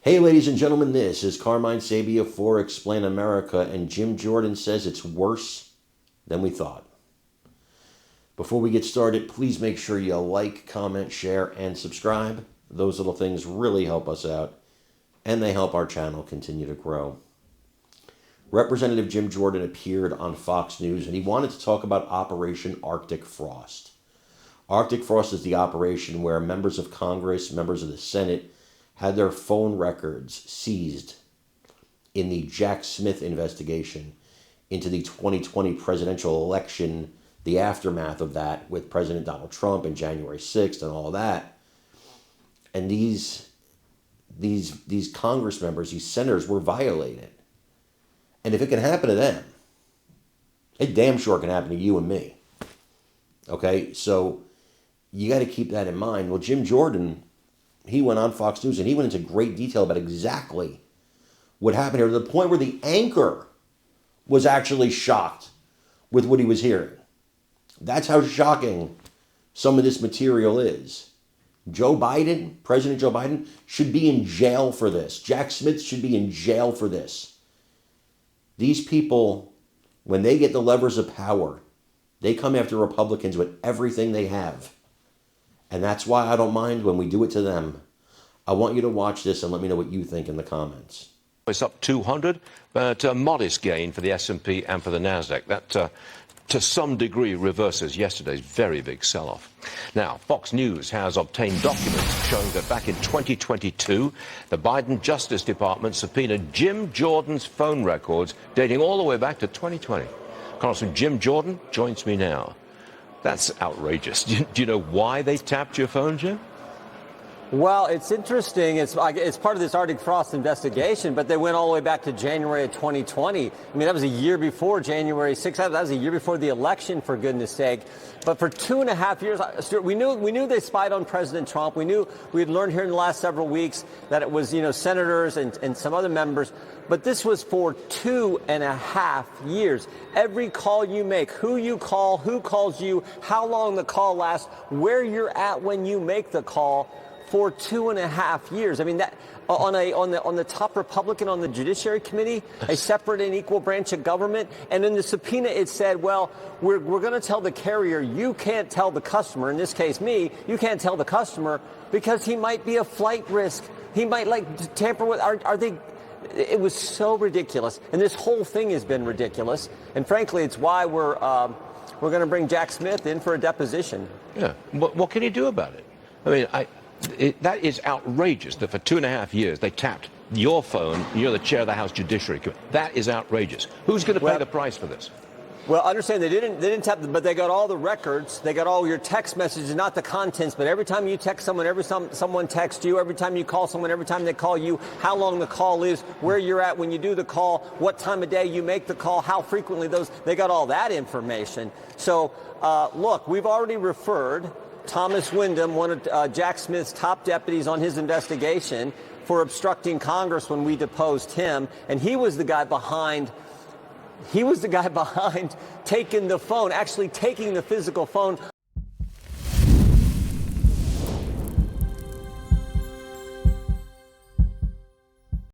Hey, ladies and gentlemen, this is Carmine Sabia for Explain America, and Jim Jordan says it's worse than we thought. Before we get started, please make sure you like, comment, share, and subscribe. Those little things really help us out, and they help our channel continue to grow. Representative Jim Jordan appeared on Fox News, and he wanted to talk about Operation Arctic Frost. Arctic Frost is the operation where members of Congress, members of the Senate, had their phone records seized in the Jack Smith investigation into the 2020 presidential election, the aftermath of that with President Donald Trump and January 6th and all that. And these Congress members, these senators were violated. And if it can happen to them, it damn sure can happen to you and me. Okay, so you got to keep that in mind. Well, Jim Jordan, he went on Fox News and he went into great detail about exactly what happened here, to the point where the anchor was actually shocked with what he was hearing. That's how shocking some of this material is. Joe Biden, President Joe Biden, should be in jail for this. Jack Smith should be in jail for this. These people, when they get the levers of power, they come after Republicans with everything they have. And that's why I don't mind when we do it to them. I want you to watch this and let me know what you think in the comments. It's up 200, but a modest gain for the S&P and for the Nasdaq. That, to some degree, reverses yesterday's very big sell-off. Now, Fox News has obtained documents showing that back in 2022, the Biden Justice Department subpoenaed Jim Jordan's phone records dating all the way back to 2020. Congressman Jim Jordan joins me now. That's outrageous. Do you know why they tapped your phone, Jim? Well, it's interesting. It's part of this Arctic Frost investigation, but they went all the way back to January of 2020. I mean, that was a year before January 6th. That was a year before the election, for goodness sake. But for 2.5 years, Stuart, we knew they spied on President Trump. We had learned here in the last several weeks that it was, senators and some other members. But this was for 2.5 years. Every call you make, who you call, who calls you, how long the call lasts, where you're at when you make the call, for 2.5 years. I mean, that on the top Republican on the Judiciary Committee, a separate and equal branch of government, and in the subpoena it said, well, we're going to tell the carrier, you can't tell the customer, in this case me, you can't tell the customer because he might be a flight risk. He might tamper with. Are they? It was so ridiculous, and this whole thing has been ridiculous. And frankly, it's why we're going to bring Jack Smith in for a deposition. Yeah. What can he do about it? I mean, that is outrageous that for 2.5 years they tapped your phone. You're the chair of the House Judiciary Committee. That is outrageous. Who's going to pay the price for this? Well, understand they didn't tap them, but they got all the records. They got all your text messages, not the contents. But every time you text someone, every time someone texts you, every time you call someone, every time they call you, how long the call is, where you're at when you do the call, what time of day you make the call, how frequently they got all that information. So, look, we've already referred Thomas Wyndham, one of Jack Smith's top deputies on his investigation, for obstructing Congress when we deposed him. And he was the guy behind taking the phone, actually taking the physical phone